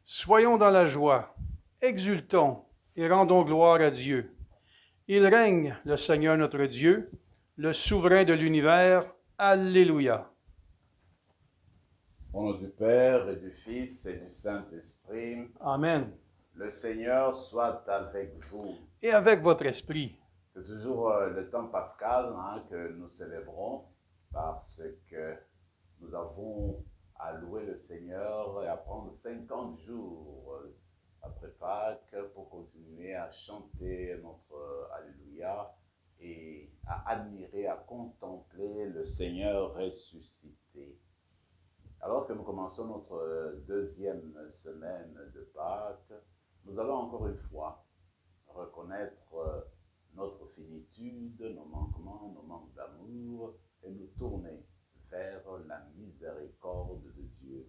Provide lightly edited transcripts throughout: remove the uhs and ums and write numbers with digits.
Soyons dans la joie, exultons et rendons gloire à Dieu. Il règne, le Seigneur notre Dieu, le souverain de l'univers. Alléluia. Au nom du Père et du Fils et du Saint-Esprit, Amen. le Seigneur soit avec vous. Et avec votre esprit. C'est toujours le temps pascal que nous célébrons parce que nous avons à louer le Seigneur et à prendre 50 jours après Pâques pour continuer à chanter notre Alléluia et à admirer, à contempler le Seigneur ressuscité. Alors que nous commençons notre deuxième semaine de Pâques, nous allons encore une fois reconnaître notre finitude, nos manquements, nos manques d'amour et nous tourner vers la miséricorde de Dieu.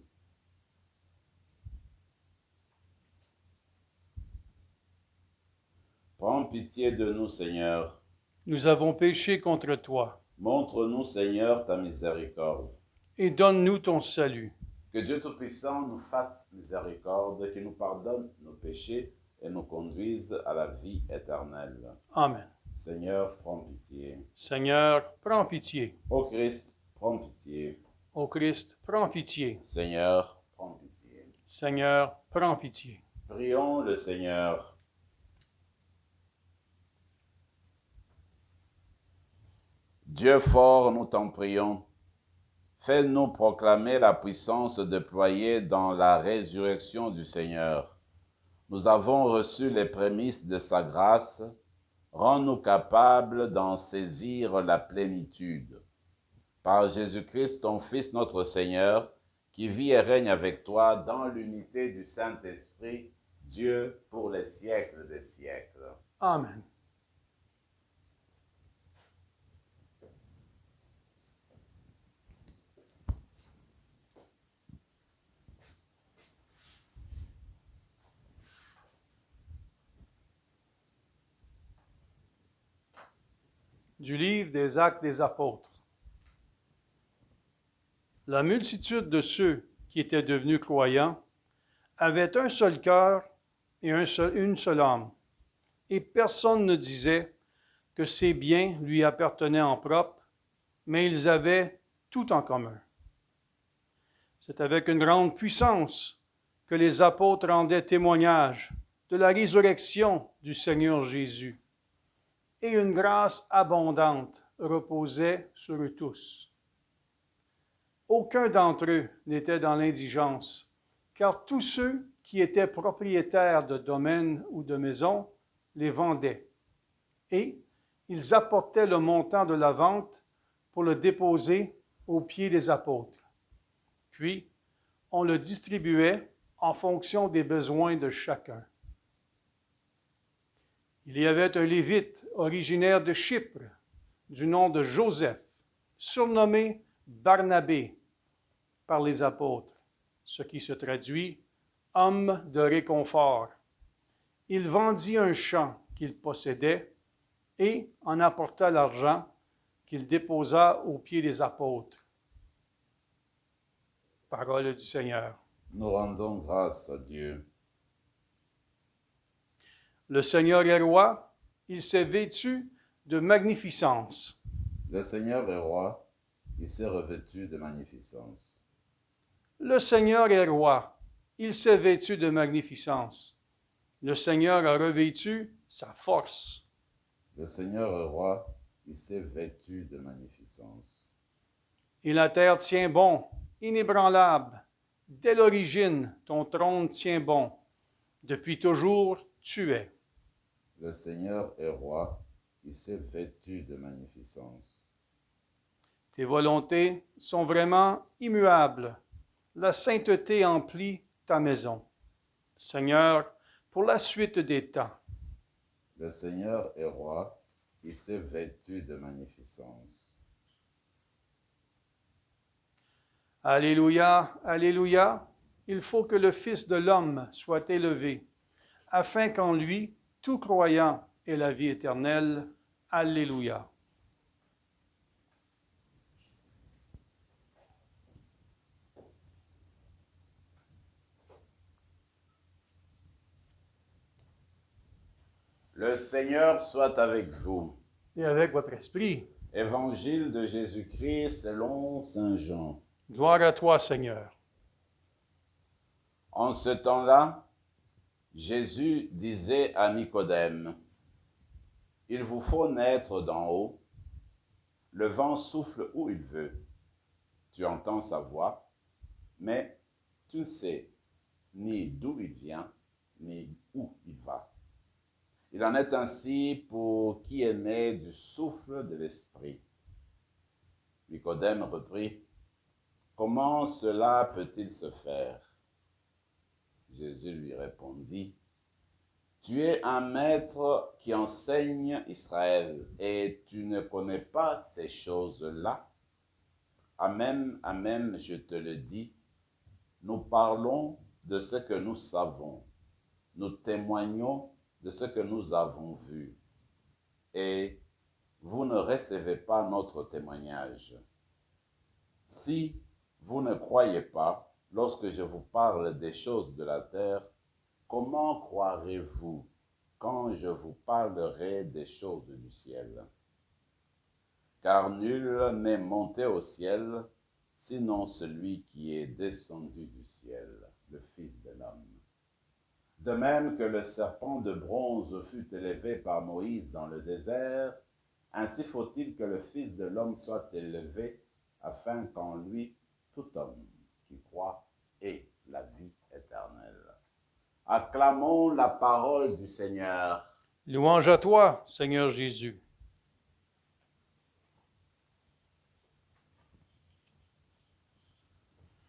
Prends pitié de nous, Seigneur. Nous avons péché contre toi. Montre-nous, Seigneur, ta miséricorde. Et donne-nous ton salut. Que Dieu Tout-Puissant nous fasse miséricorde, qu'il nous pardonne nos péchés et nous conduise à la vie éternelle. Amen. Seigneur, prends pitié. Seigneur, prends pitié. Ô Christ, prends pitié. Ô Christ, prends pitié. Seigneur, prends pitié. Seigneur, prends pitié. Prions le Seigneur. Dieu fort, nous t'en prions. Fais-nous proclamer la puissance déployée dans la résurrection du Seigneur. Nous avons reçu les prémices de sa grâce. Rends-nous capables d'en saisir la plénitude. Par Jésus-Christ, ton Fils, notre Seigneur, qui vit et règne avec toi dans l'unité du Saint-Esprit, Dieu pour les siècles des siècles. Amen. Du livre des Actes des Apôtres. La multitude de ceux qui étaient devenus croyants avait un seul cœur et une seule âme, et personne ne disait que ses biens lui appartenaient en propre, mais ils avaient tout en commun. C'est avec une grande puissance que les apôtres rendaient témoignage de la résurrection du Seigneur Jésus, et une grâce abondante reposait sur eux tous. Aucun d'entre eux n'était dans l'indigence, car tous ceux qui étaient propriétaires de domaines ou de maisons les vendaient, et ils apportaient le montant de la vente pour le déposer aux pieds des apôtres. Puis, on le distribuait en fonction des besoins de chacun. Il y avait un Lévite originaire de Chypre, du nom de Joseph, surnommé Barnabé par les apôtres, ce qui se traduit « homme de réconfort ». Il vendit un champ qu'il possédait et en apporta l'argent qu'il déposa aux pieds des apôtres. Parole du Seigneur. Nous rendons grâce à Dieu. Le Seigneur est roi, il s'est vêtu de magnificence. Le Seigneur est roi, il s'est revêtu de magnificence. Le Seigneur est roi, il s'est vêtu de magnificence. Le Seigneur a revêtu sa force. Le Seigneur est roi, il s'est vêtu de magnificence. Et la terre tient bon, inébranlable. Dès l'origine, ton trône tient bon. Depuis toujours, tu es. Le Seigneur est roi, il s'est vêtu de magnificence. Tes volontés sont vraiment immuables. La sainteté emplit ta maison. Seigneur, pour la suite des temps. Le Seigneur est roi, il s'est vêtu de magnificence. Alléluia, alléluia. Il faut que le Fils de l'homme soit élevé, afin qu'en lui, tout croyant ait la vie éternelle. Alléluia. Le Seigneur soit avec vous. et avec votre esprit. Évangile de Jésus-Christ selon Saint Jean. Gloire à toi, Seigneur. En ce temps-là, Jésus disait à Nicodème, « Il vous faut naître d'en haut. Le vent souffle où il veut. Tu entends sa voix, mais tu ne sais ni d'où il vient, ni où il va. Il en est ainsi pour qui est né du souffle de l'Esprit. » Nicodème reprit, « Comment cela peut-il se faire ?» Jésus lui répondit, « Tu es un maître qui enseigne Israël, et tu ne connais pas ces choses-là? Amen, amen, je te le dis, nous parlons de ce que nous savons, nous témoignons de ce que nous avons vu, et vous ne recevez pas notre témoignage. Si vous ne croyez pas, lorsque je vous parle des choses de la terre, comment croirez-vous quand je vous parlerai des choses du ciel? Car nul n'est monté au ciel, sinon celui qui est descendu du ciel, le Fils de l'homme. De même que le serpent de bronze fut élevé par Moïse dans le désert, ainsi faut-il que le Fils de l'homme soit élevé, afin qu'en lui, tout homme qui croit ait la vie éternelle. Acclamons la parole du Seigneur. Louange à toi, Seigneur Jésus.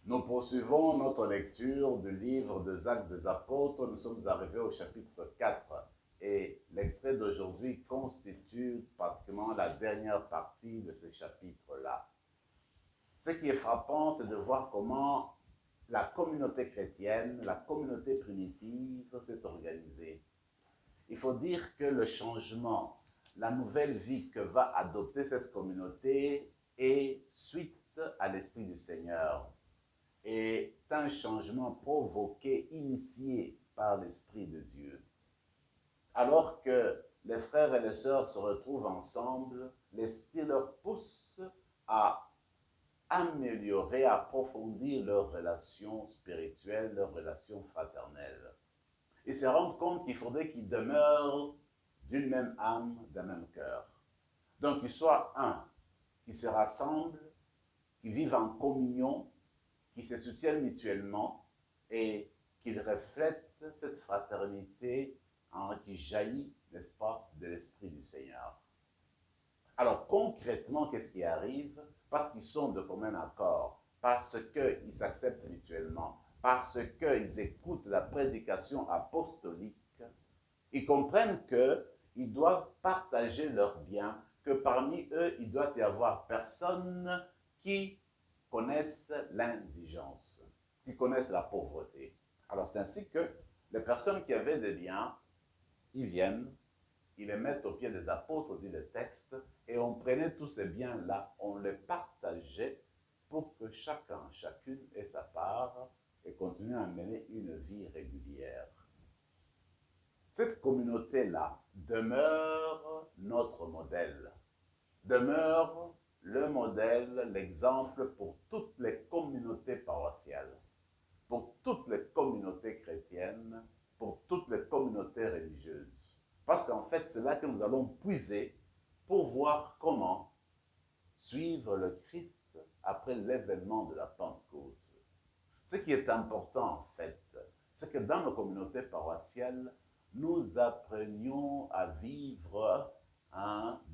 Nous poursuivons notre lecture du livre des Actes des Apôtres. Nous sommes arrivés au chapitre 4 et l'extrait d'aujourd'hui constitue pratiquement la dernière partie de ce chapitre-là. Ce qui est frappant, c'est de voir comment la communauté chrétienne, la communauté primitive s'est organisée. Il faut dire que le changement, la nouvelle vie que va adopter cette communauté est suite à l'Esprit du Seigneur. Est un changement provoqué, initié par l'Esprit de Dieu. Alors que les frères et les sœurs se retrouvent ensemble, l'Esprit leur pousse à améliorer, à approfondir leurs relations spirituelles, leurs relations fraternelles. Ils se rendent compte qu'il faudrait qu'ils demeurent d'une même âme, d'un même cœur. Donc qu'ils soient un, qui se rassemblent, qui vivent en communion, qui se soutiennent mutuellement et qu'ils reflètent cette fraternité qui jaillit, n'est-ce pas, de l'Esprit du Seigneur. Alors concrètement, qu'est-ce qui arrive? Parce qu'ils sont de commun accord, parce qu'ils s'acceptent mutuellement, parce qu'ils écoutent la prédication apostolique, ils comprennent qu'ils doivent partager leurs biens, que parmi eux, il doit y avoir personne qui connaissent l'indigence, qui connaissent la pauvreté. Alors c'est ainsi que les personnes qui avaient des biens, ils viennent, ils les mettent aux pieds des apôtres, dit le texte, et on prenait tous ces biens-là, on les partageait pour que chacun, chacune ait sa part et continue à mener une vie régulière. Cette communauté-là demeure notre modèle, demeure le modèle, l'exemple pour toutes les communautés paroissiales, pour toutes les communautés chrétiennes, pour toutes les communautés religieuses. Parce qu'en fait, c'est là que nous allons puiser pour voir comment suivre le Christ après l'événement de la Pentecôte. Ce qui est important, en fait, c'est que dans nos communautés paroissiales, nous apprenions à vivre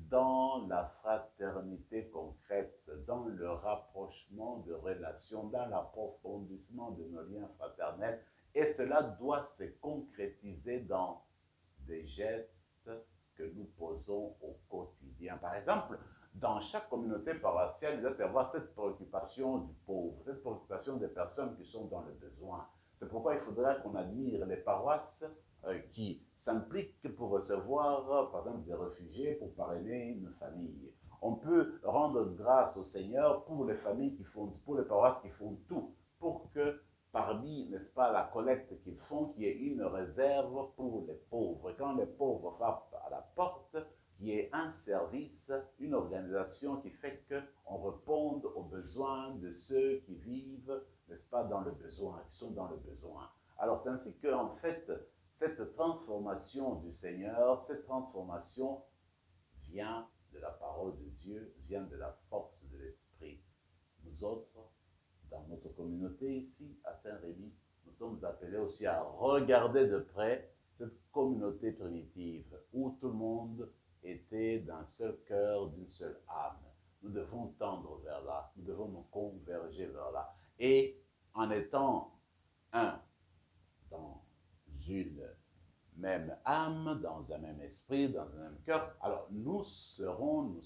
dans la fraternité concrète, dans le rapprochement de relations, dans l'approfondissement de nos liens fraternels. Et cela doit se concrétiser dans des gestes que nous posons au quotidien. Par exemple, dans chaque communauté paroissiale, il doit y avoir cette préoccupation du pauvre, cette préoccupation des personnes qui sont dans le besoin. C'est pourquoi il faudra qu'on admire les paroisses qui s'impliquent pour recevoir, par exemple, des réfugiés, pour parrainer une famille. On peut rendre grâce au Seigneur pour les familles qui font, pour les paroisses qui font tout, pour que parmi, n'est-ce pas, la collecte qu'ils font, qu'il y ait une réserve pour les pauvres. Et quand les pauvres frappent à la porte, qu'il y ait un service, une organisation qui fait qu'on réponde aux besoins de ceux qui vivent, n'est-ce pas, dans le besoin, qui sont dans le besoin. Alors c'est ainsi qu'en fait, cette transformation du Seigneur, cette transformation vient de la parole de Dieu, vient de la force de l'Esprit. Nous autres, dans notre communauté ici, à Saint-Rémy, nous sommes appelés aussi à regarder de près cette communauté primitive où tout le monde était d'un seul cœur, d'une seule âme. Nous devons tendre vers là, nous devons nous converger vers là. Et en étant un dans une même âme, dans un même esprit, dans un même cœur, alors nous sommes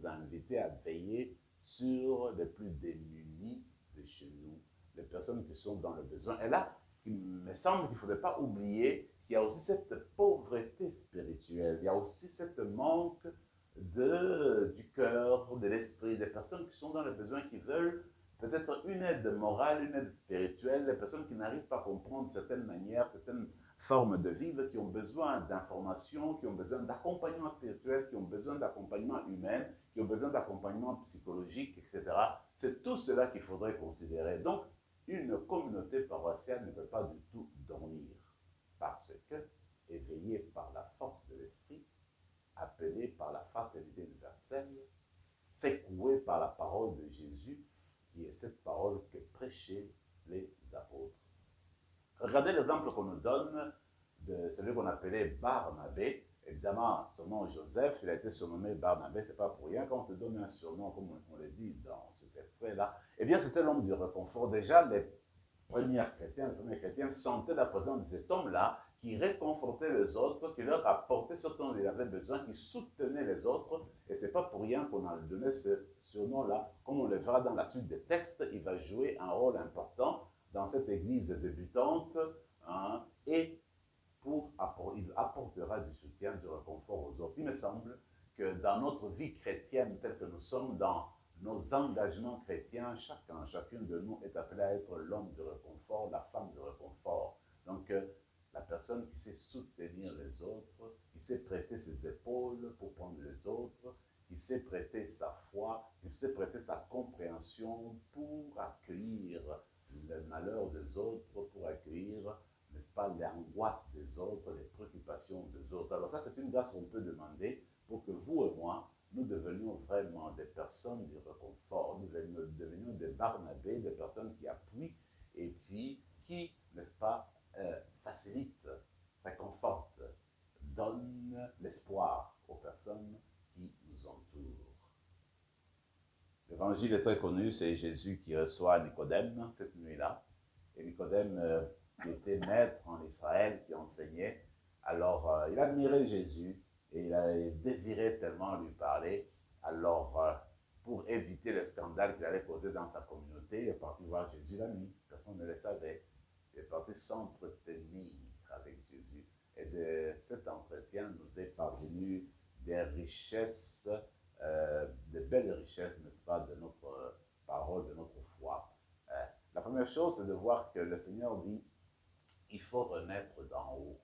invités à veiller sur les plus démunis de chez nous, les personnes qui sont dans le besoin. Et là, il me semble qu'il ne faudrait pas oublier qu'il y a aussi cette pauvreté spirituelle, il y a aussi cette manque du cœur, de l'esprit, des personnes qui sont dans le besoin, qui veulent peut-être une aide morale, une aide spirituelle, les personnes qui n'arrivent pas à comprendre certaines manières, certaines formes de vivre, qui ont besoin d'informations, qui ont besoin d'accompagnement spirituel, qui ont besoin d'accompagnement humain, qui ont besoin d'accompagnement psychologique, etc. C'est tout cela qu'il faudrait considérer. Donc, une communauté paroissiale ne peut pas du tout dormir parce que, éveillée par la force de l'esprit, appelée par la fraternité universelle, secouée par la parole de Jésus, qui est cette parole que prêchaient les apôtres. Regardez l'exemple qu'on nous donne de celui qu'on appelait Barnabé. Évidemment, son nom Joseph, il a été surnommé Barnabé, c'est pas pour rien. Quand on te donne un surnom, comme on le dit dans cet extrait-là, eh bien, c'était l'homme du réconfort. Déjà, les premiers chrétiens sentaient la présence de cet homme-là qui réconfortait les autres, qui leur apportait ce dont ils avaient besoin, qui soutenait les autres. Et c'est pas pour rien qu'on a donné ce surnom-là. Comme on le verra dans la suite des textes, il va jouer un rôle important dans cette église débutante, hein, et il apportera du soutien, du réconfort aux autres. Il me semble que dans notre vie chrétienne, telle que nous sommes, dans nos engagements chrétiens, chacune de nous est appelé à être l'homme de réconfort, la femme de réconfort. Donc, la personne qui sait soutenir les autres, qui sait prêter ses épaules pour prendre les autres, qui sait prêter sa foi, qui sait prêter sa compréhension pour accueillir le malheur des autres, pour accueillir, n'est-ce pas, l'angoisse des autres, les préoccupations des autres. Alors ça, c'est une grâce qu'on peut demander pour que vous et moi, nous devenions vraiment des personnes du réconfort, nous devenions des Barnabés, des personnes qui appuient et puis qui, n'est-ce pas, facilitent, réconfortent, donnent l'espoir aux personnes qui nous entourent. L'évangile est très connu, c'est Jésus qui reçoit Nicodème cette nuit-là. Et Nicodème, qui était maître en Israël, qui enseignait, alors il admirait Jésus et il a désiré tellement lui parler. Alors, pour éviter le scandale qu'il allait causer dans sa communauté, il est parti voir Jésus la nuit. Personne ne le savait. Il est parti s'entretenir avec Jésus. Et de cet entretien nous est parvenu des richesses, de belles richesses, n'est-ce pas, de notre parole, de notre foi. La première chose, c'est de voir que le Seigneur dit, il faut renaître d'en haut.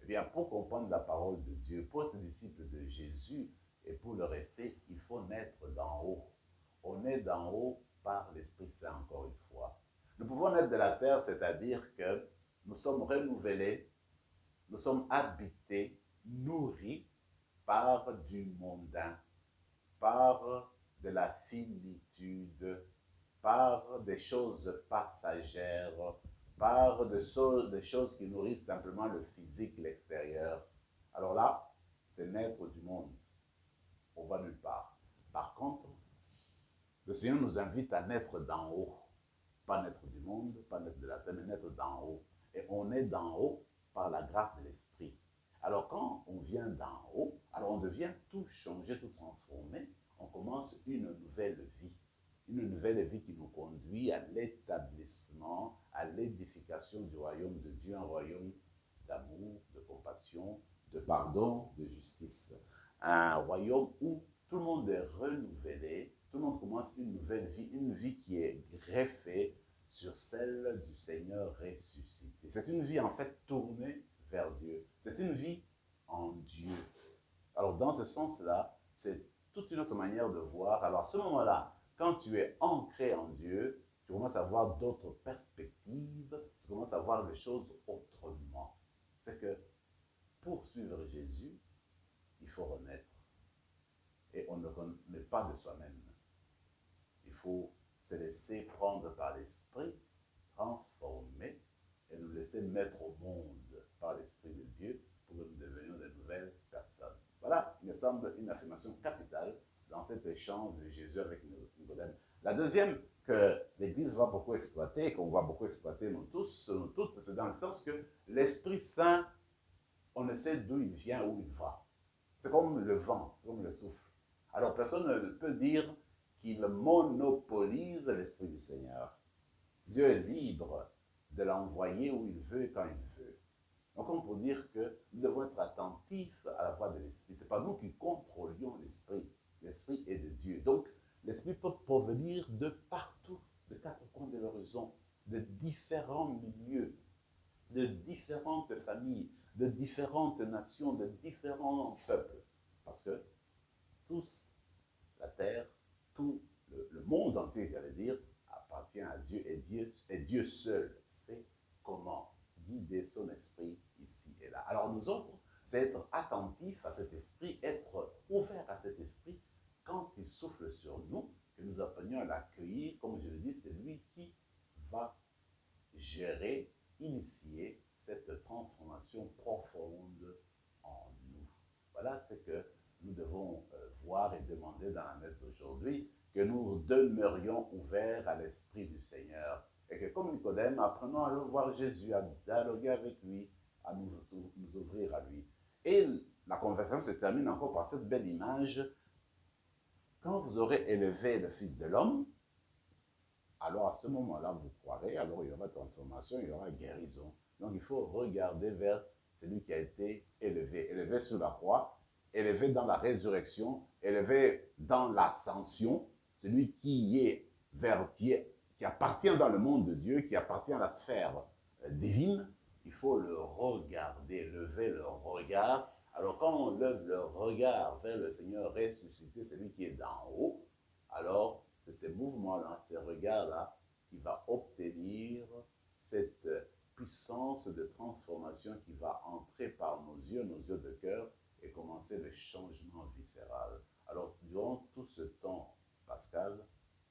Eh bien, pour comprendre la parole de Dieu, pour être disciple de Jésus et pour le rester, il faut naître d'en haut. On est d'en haut par l'Esprit Saint, encore une fois. Nous pouvons naître de la terre, c'est-à-dire que nous sommes renouvelés, nous sommes habités, nourris par du mondain, par de la finitude, par des choses passagères, par des choses qui nourrissent simplement le physique, l'extérieur. Alors là, c'est naître du monde. On va nulle part. Par contre, le Seigneur nous invite à naître d'en haut. Pas naître du monde, pas naître de la terre, mais naître d'en haut. Et on est d'en haut par la grâce de l'Esprit. Alors quand on vient d'en haut, alors on devient tout changé, tout transformé. On commence une nouvelle vie. Une nouvelle vie qui nous conduit à l'établissement, à l'édification du royaume de Dieu, un royaume d'amour, de compassion, de pardon, de justice. Un royaume où tout le monde est renouvelé, tout le monde commence une nouvelle vie, une vie qui est greffée sur celle du Seigneur ressuscité. C'est une vie en fait tournée vers Dieu. C'est une vie en Dieu. Alors dans ce sens-là, c'est toute une autre manière de voir. Alors à ce moment-là, quand tu es ancré en Dieu, tu commences à voir d'autres perspectives, tu commences à voir les choses autrement. C'est que pour suivre Jésus, il faut renaître. Et on ne renaît pas de soi-même. Il faut se laisser prendre par l'Esprit, transformer et nous laisser mettre au monde par l'Esprit de Dieu pour que nous devenions de nouvelles personnes. Voilà, il me semble une affirmation capitale dans cet échange de Jésus avec Nicodème. La deuxième que l'Église va beaucoup exploiter, qu'on va beaucoup exploiter nous tous, nous toutes, c'est dans le sens que l'Esprit Saint, on ne sait d'où il vient, où il va. C'est comme le vent, c'est comme le souffle. Alors personne ne peut dire qu'il monopolise l'Esprit du Seigneur. Dieu est libre de l'envoyer où il veut et quand il veut. Donc on peut dire que nous devons être attentifs à la voix de l'Esprit. Ce n'est pas nous qui contrôlions l'Esprit. L'Esprit est de Dieu. Donc l'Esprit peut provenir de partout, de quatre coins de l'horizon, de différents milieux, de différentes familles, de différentes nations, de différents peuples. Parce que tous, la terre, tout le monde entier, j'allais dire, appartient à Dieu et Dieu seul sait comment guider son esprit ici et là. Alors nous autres, c'est être attentifs à cet esprit, être ouverts à cet esprit quand il souffle sur nous, que nous apprenions à l'accueillir. Comme je le dis, c'est lui qui va gérer, initier cette transformation profonde en nous. Voilà ce que nous devons voir et demander dans la messe d'aujourd'hui, que nous demeurions ouverts à l'Esprit du Seigneur. Et que comme Nicodème, apprenons à le voir Jésus, à dialoguer avec lui, à nous ouvrir à lui. Et la conversation se termine encore par cette belle image. Quand vous aurez élevé le Fils de l'homme, alors à ce moment-là, vous croirez, alors il y aura transformation, il y aura guérison. Donc il faut regarder vers celui qui a été élevé, élevé sur la croix, élevé dans la résurrection, élevé dans l'ascension, celui qui appartient dans le monde de Dieu, qui appartient à la sphère divine. Il faut le regarder, lever le regard. Alors quand on lève le regard vers le Seigneur ressuscité, celui qui est d'en haut, alors c'est ces mouvements-là, ces regards-là, qui va obtenir cette puissance de transformation qui va entrer par nos yeux de cœur et commencer le changement viscéral. Alors, durant tout ce temps, Pascal,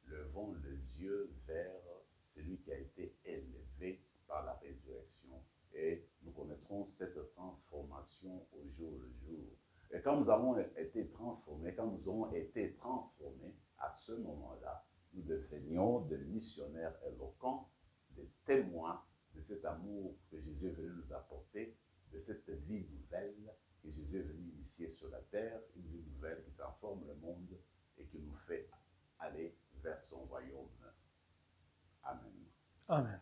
levons les yeux vers celui qui a été élevé par la résurrection et nous connaîtrons cette transformation au jour le jour. Et quand nous avons été transformés, quand nous aurons été transformés, à ce moment-là, nous devenions des missionnaires éloquents, des témoins de cet amour que Jésus est venu nous apporter, de cette vie nouvelle que Jésus est venu initier sur la terre, une vie nouvelle qui transforme le monde et qui nous fait aller vers son royaume. Amen. Amen.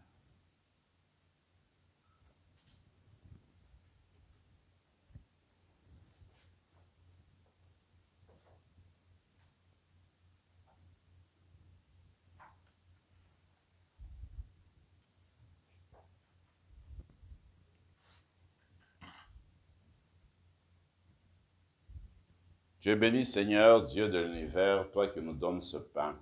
Tu es béni, Seigneur, Dieu de l'univers, toi qui nous donnes ce pain,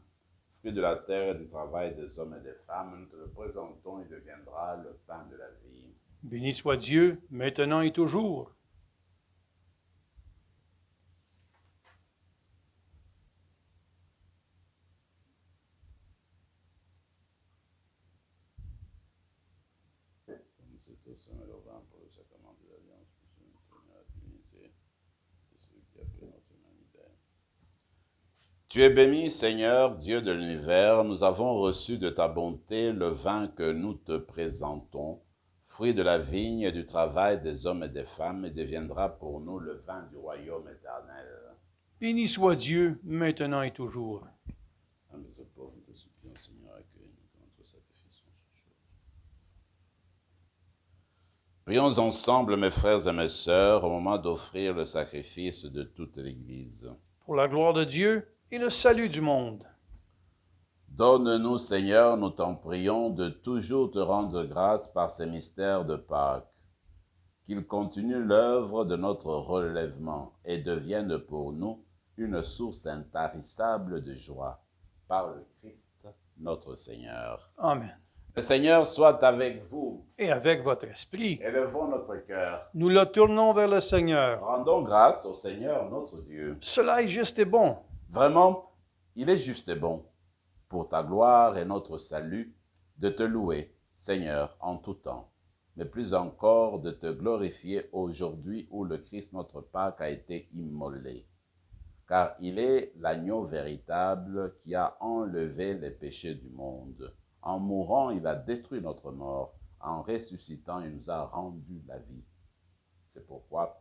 fruit de la terre et du travail des hommes et des femmes. Nous te le présentons, il deviendra le pain de la vie. Béni soit Dieu, maintenant et toujours. Comme c'est au sein de l'organe pour le sacrement de l'alliance, puissions nous tenir à l'unité de celui qui a fait notre humanité. Tu es béni, Seigneur, Dieu de l'univers, nous avons reçu de ta bonté le vin que nous te présentons, fruit de la vigne et du travail des hommes et des femmes, et deviendra pour nous le vin du royaume éternel. Béni soit Dieu, maintenant et toujours. Humbles et pauvres, nous te supplions, Seigneur, accueille-nous dans notre sacrifice en ce jour. Prions ensemble, mes frères et mes sœurs, au moment d'offrir le sacrifice de toute l'Église. Pour la gloire de Dieu et le salut du monde. Donne-nous, Seigneur, nous t'en prions, de toujours te rendre grâce par ces mystères de Pâques, qu'ils continuent l'œuvre de notre relèvement et deviennent pour nous une source intarissable de joie. Par le Christ, notre Seigneur. Amen. Le Seigneur soit avec vous. Et avec votre esprit, Élevons notre cœur. nous le tournons vers le Seigneur. Rendons grâce au Seigneur, notre Dieu. Cela est juste et bon. Vraiment, il est juste et bon, pour ta gloire et notre salut, de te louer, Seigneur, en tout temps, mais plus encore de te glorifier aujourd'hui où le Christ, notre Pâque, a été immolé. Car il est l'agneau véritable qui a enlevé les péchés du monde. En mourant, il a détruit notre mort. En ressuscitant, il nous a rendu la vie. C'est pourquoi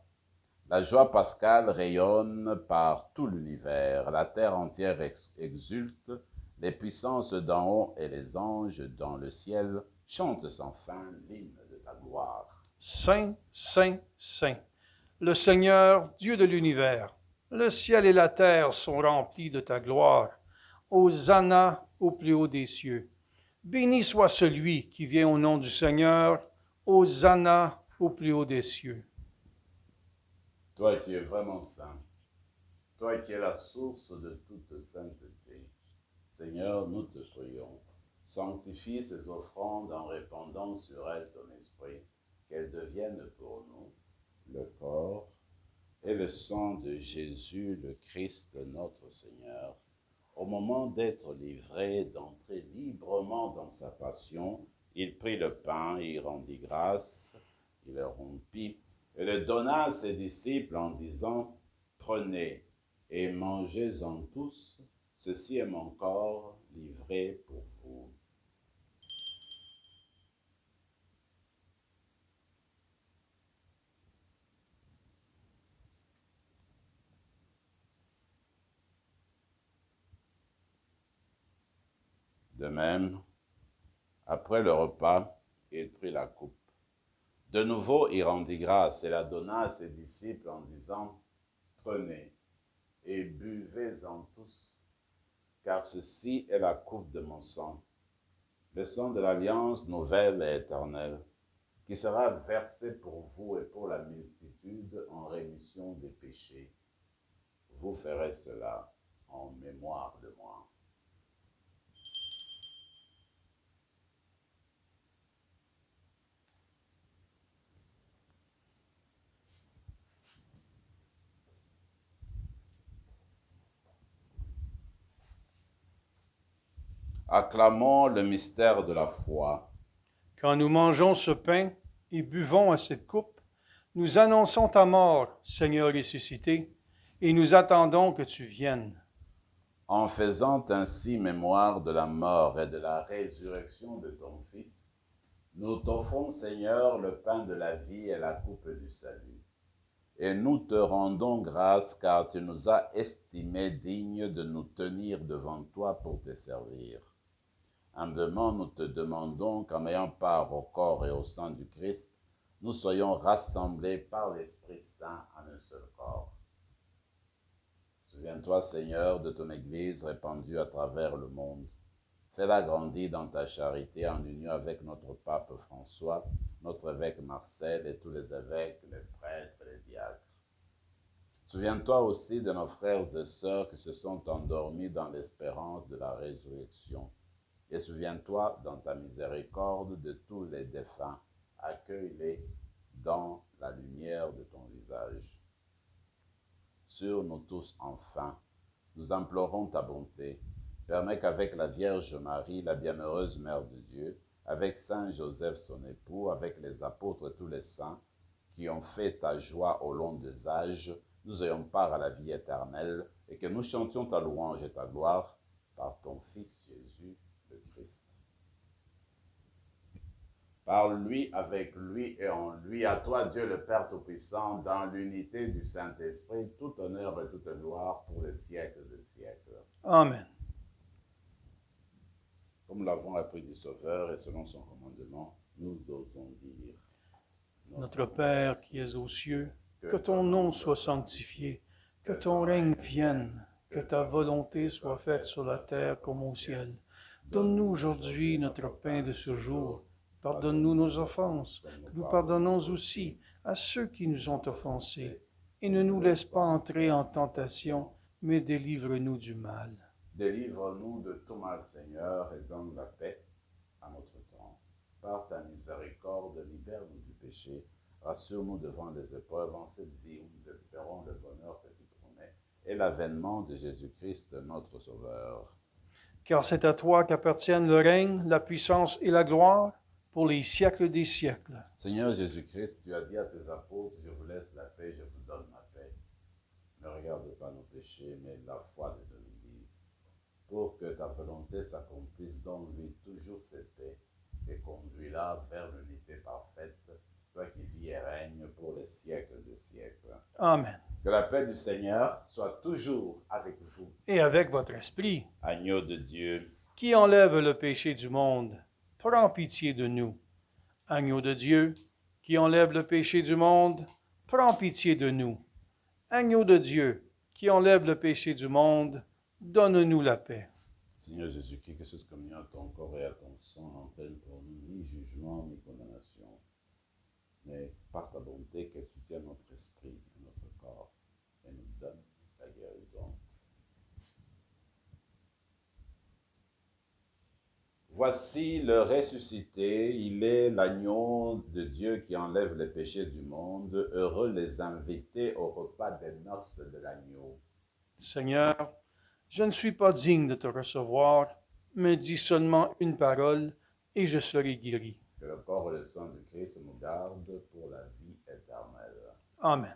la joie pascale rayonne par tout l'univers. La terre entière exulte. Les puissances d'en haut et les anges dans le ciel chantent sans fin l'hymne de ta gloire. Saint, Saint, Saint, le Seigneur, Dieu de l'univers. Le ciel et la terre sont remplis de ta gloire. Hosanna au plus haut des cieux. Béni soit celui qui vient au nom du Seigneur. Hosanna au plus haut des cieux. Toi qui es vraiment saint, toi qui es la source de toute sainteté, Seigneur, nous te prions. Sanctifie ces offrandes en répandant sur elles ton esprit, qu'elles deviennent pour nous le corps et le sang de Jésus, le Christ, notre Seigneur. Au moment d'être livré, d'entrer librement dans sa passion, il prit le pain, il rendit grâce, il le rompit et le donna à ses disciples en disant, « Prenez et mangez-en tous, ceci est mon corps livré pour vous. » De même, après le repas, il prit la coupe. De nouveau, il rendit grâce et la donna à ses disciples en disant, « Prenez et buvez-en tous, car ceci est la coupe de mon sang, le sang de l'alliance nouvelle et éternelle, qui sera versé pour vous et pour la multitude en rémission des péchés. Vous ferez cela en mémoire de moi. » Acclamons le mystère de la foi. Quand nous mangeons ce pain et buvons à cette coupe, nous annonçons ta mort, Seigneur ressuscité, et nous attendons que tu viennes. En faisant ainsi mémoire de la mort et de la résurrection de ton Fils, nous t'offrons, Seigneur, le pain de la vie et la coupe du salut. Et nous te rendons grâce car tu nous as estimés dignes de nous tenir devant toi pour te servir. Humblement, nous te demandons qu'en ayant part au corps et au sang du Christ, nous soyons rassemblés par l'Esprit Saint en un seul corps. Souviens-toi, Seigneur, de ton Église répandue à travers le monde. Fais-la grandir dans ta charité en union avec notre pape François, notre évêque Marcel et tous les évêques, les prêtres et les diacres. Souviens-toi aussi de nos frères et sœurs qui se sont endormis dans l'espérance de la résurrection. Et souviens-toi, dans ta miséricorde, de tous les défunts. Accueille-les dans la lumière de ton visage. Sur nous tous, enfin, nous implorons ta bonté. Permets qu'avec la Vierge Marie, la bienheureuse Mère de Dieu, avec Saint Joseph son époux, avec les apôtres et tous les saints qui ont fait ta joie au long des âges, nous ayons part à la vie éternelle et que nous chantions ta louange et ta gloire par ton Fils Jésus, le Christ. Par lui, avec lui et en lui, à toi Dieu le Père Tout-Puissant, dans l'unité du Saint-Esprit, tout honneur et toute gloire pour les siècles des siècles. Amen. Comme nous l'avons appris du Sauveur et selon son commandement, nous osons dire, Notre Père qui es aux cieux, que ton nom soit sanctifié, que ton règne vienne, que ta volonté soit faite sur la terre comme au ciel. Donne-nous aujourd'hui notre pain de ce jour. Pardonne-nous nos offenses, que nous pardonnons aussi à ceux qui nous ont offensés. Et ne nous laisse pas entrer en tentation, mais délivre-nous du mal. Délivre-nous de tout mal, Seigneur, et donne la paix à notre temps. Par ta miséricorde, libère-nous du péché. Rassure-nous devant les épreuves en cette vie où nous espérons le bonheur que tu promets et l'avènement de Jésus-Christ, notre Sauveur. Car c'est à toi qu'appartiennent le règne, la puissance et la gloire pour les siècles des siècles. Seigneur Jésus-Christ, tu as dit à tes apôtres, je vous laisse la paix, je vous donne ma paix. Ne regarde pas nos péchés, mais la foi de ton Église. Pour que ta volonté s'accomplisse, donne-lui toujours cette paix et conduis-la vers l'unité parfaite, toi qui vis et règnes pour les siècles des siècles. Amen. Que la paix du Seigneur soit toujours avec vous. Et avec votre esprit, Agneau de Dieu, qui enlève le péché du monde, prends pitié de nous. Agneau de Dieu, qui enlève le péché du monde, prends pitié de nous. Agneau de Dieu, qui enlève le péché du monde, donne-nous la paix. Seigneur Jésus-Christ, que cette communion à ton corps et à ton sang n'entraîne pour nous ni jugement ni condamnation, mais par ta bonté qu'elle soutienne notre esprit et notre corps et nous donne la guérison. Voici le ressuscité, il est l'agneau de Dieu qui enlève les péchés du monde. Heureux les invités au repas des noces de l'agneau. Seigneur, je ne suis pas digne de te recevoir, mais dis seulement une parole et je serai guéri. Que le corps et le sang du Christ nous gardent pour la vie éternelle. Amen.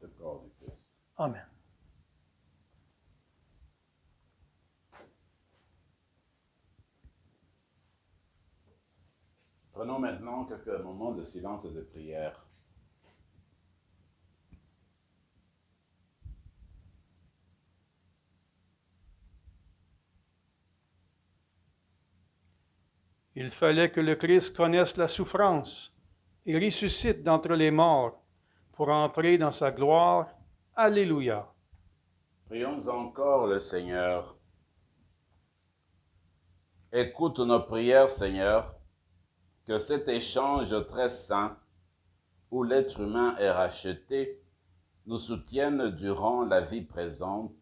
Le corps du Christ. Amen. Prenons maintenant quelques moments de silence et de prière. Il fallait que le Christ connaisse la souffrance et ressuscite d'entre les morts pour entrer dans sa gloire. Alléluia. Prions encore le Seigneur. Écoute nos prières, Seigneur, que cet échange très saint où l'être humain est racheté nous soutienne durant la vie présente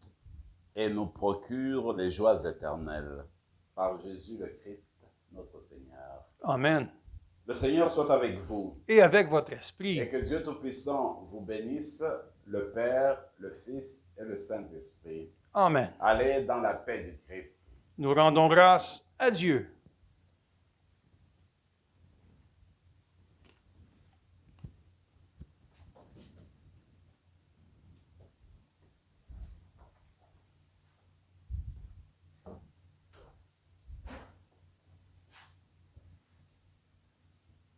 et nous procure les joies éternelles. Par Jésus le Christ, notre Seigneur. Amen. Le Seigneur soit avec vous. Et avec votre esprit. Et que Dieu Tout-Puissant vous bénisse, le Père, le Fils et le Saint-Esprit. Amen. Allez dans la paix du Christ. Nous rendons grâce à Dieu.